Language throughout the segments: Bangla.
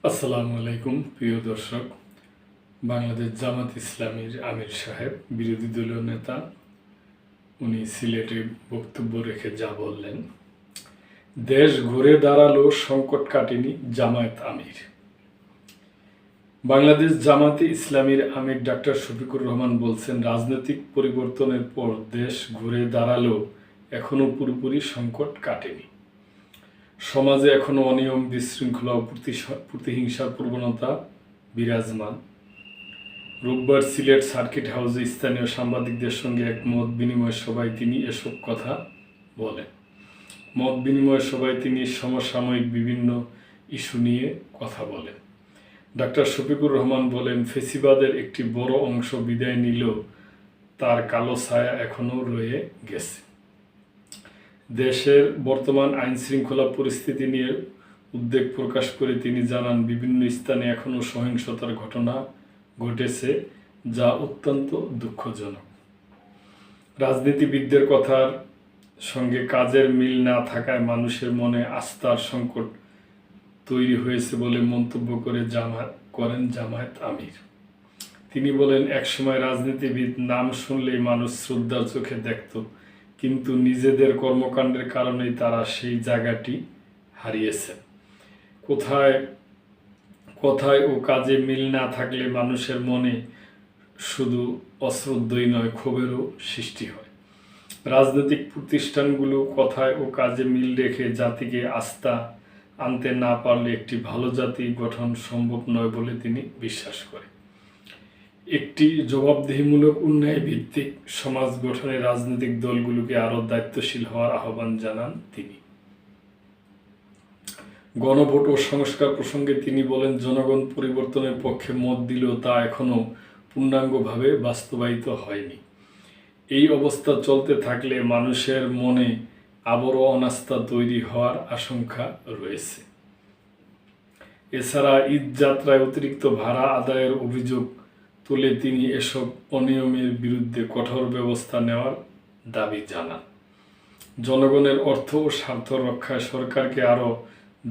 আসসালামু আলাইকুম প্রিয় দর্শক। বাংলাদেশ জামাত ইসলামীর আমির সাহেব, বিরোধী দলীয় নেতা, উনি সিলেটে বক্তব্য রেখে যা বললেন, দেশ ঘুরে দাঁড়ালো, সংকট কাটেনি জামায়াত আমির। বাংলাদেশ জামাতে ইসলামীর আমির ডাক্তার শফিকুর রহমান বলছেন, রাজনৈতিক পরিবর্তনের পর দেশ ঘুরে দাঁড়ালেও এখনও পুরোপুরি সংকট কাটেনি। সমাজে এখনও অনিয়ম, বিশৃঙ্খলা ও প্রতিহিংসার প্রবণতা বিরাজমান। রোববার সিলেট সার্কিট হাউসে স্থানীয় সাংবাদিকদের সঙ্গে এক মত বিনিময় সভায় তিনি এসব কথা বলেন। মত বিনিময় সভায় তিনি সমসাময়িক বিভিন্ন ইস্যু নিয়ে কথা বলেন। ডাক্তার শফিকুর রহমান বলেন, ফেসিবাদের একটি বড় অংশ বিদায় নিলেও তার কালো ছায়া এখনও রয়ে গেছে। দেশের বর্তমান আইনশৃঙ্খলা পরিস্থিতি নিয়ে উদ্বেগ প্রকাশ করে তিনি জানান, বিভিন্ন স্থানে এখনও সহিংসতার ঘটনা ঘটেছে, যা অত্যন্ত দুঃখজনক। রাজনীতিবিদদের কথার সঙ্গে কাজের মিল না থাকায় মানুষের মনে আস্থার সংকট তৈরি হয়েছে বলে মন্তব্য করেন জামায়াত আমির। তিনি বলেন, একসময় রাজনীতিবিদ নাম শুনলেই মানুষ শ্রদ্ধার চোখে দেখত, কিন্তু নিজেদের কর্মকাণ্ডের কারণেই তারা সেই জায়গাটি হারিয়েছে। কথায় ও কাজে মিল না থাকলে মানুষের মনে শুধু অশ্রদ্ধই নয়, ক্ষোভেরও সৃষ্টি হয়। রাজনৈতিক প্রতিষ্ঠানগুলো কথায় ও কাজে মিল রেখে জাতিকে আস্থা আনতে না পারলে একটি ভালো জাতি গঠন সম্ভব নয় বলে তিনি বিশ্বাস করেন। একটি জবাবদিহিমূলক উন্নয়ন ভিত্তিক সমাজ গঠনে রাজনৈতিক দলগুলোকে আরও দায়িত্বশীল হওয়ার আহ্বান জানান তিনি। গণভোট ও সংস্কার প্রসঙ্গে তিনি বলেন, জনগণ পরিবর্তনের পক্ষে মত দিলেও তা এখনও পূর্ণাঙ্গভাবে বাস্তবায়িত হয়নি। এই অবস্থা চলতে থাকলে মানুষের মনে আবারও অনাস্থা তৈরি হওয়ার আশঙ্কা রয়েছে। এছাড়া ঈদ যাত্রায় অতিরিক্ত ভাড়া আদায়ের অভিযোগ তুলে তিনি এসব অনিয়মের বিরুদ্ধে কঠোর ব্যবস্থা নেওয়ার দাবি জানান। জনগণের অর্থ ও স্বার্থ রক্ষায় সরকারকে আরও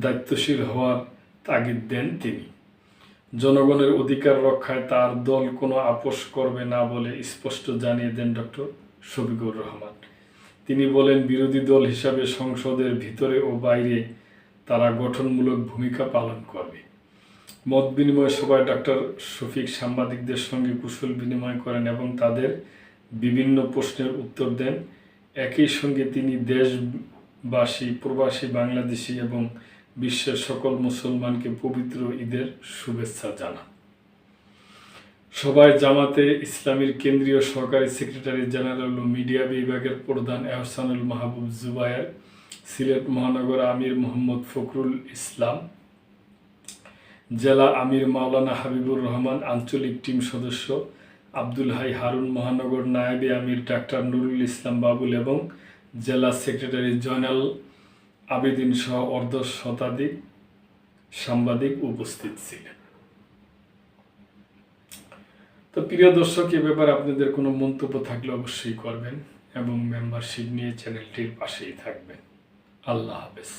দায়িত্বশীল হওয়ার তাগিদ দেন তিনি। জনগণের অধিকার রক্ষায় তার দল কোনো আপোষ করবে না বলে স্পষ্ট জানিয়ে দেন ডক্টর শফিকুর রহমান। তিনি বলেন, বিরোধী দল হিসাবে সংসদের ভিতরে ও বাইরে তারা গঠনমূলক ভূমিকা পালন করবে। মত বিনিময় সভায় ডক্টর শফিক সাংবাদিকদের সঙ্গে কুশল বিনিময় করেন এবং তাদের বিভিন্ন প্রশ্নের উত্তর দেন। একই সঙ্গে তিনি দেশবাসী, প্রবাসী বাংলাদেশি এবং বিশ্বের সকল মুসলমানকে পবিত্র ঈদের শুভেচ্ছা জানান। সভায় জামাতে ইসলামীর কেন্দ্রীয় সহকারী সেক্রেটারি জেনারেল ও মিডিয়া বিভাগের প্রধান এহসানুল মাহবুব জুবায়ের, সিলেট মহানগর আমির মোহাম্মদ ফখরুল ইসলাম, জেলা আমির মাওলানা হাবিবুর রহমান, আঞ্চলিক টিম সদস্য আব্দুল হাই হারুন, মহানগর নায়েবে আমির ডাক্তার নুরুল ইসলাম বাবুল এবং জেলা সেক্রেটারি জয়নাল আবেদিন সহ অর্ধ শতাধিক সাংবাদিক উপস্থিত ছিলেন। তো প্রিয় দর্শক, এ ব্যাপারে আপনাদের কোনো মন্তব্য থাকলে অবশ্যই করবেন এবং মেম্বারশিপ নিয়ে চ্যানেলটির পাশেই থাকবেন। আল্লাহ হাফেজ।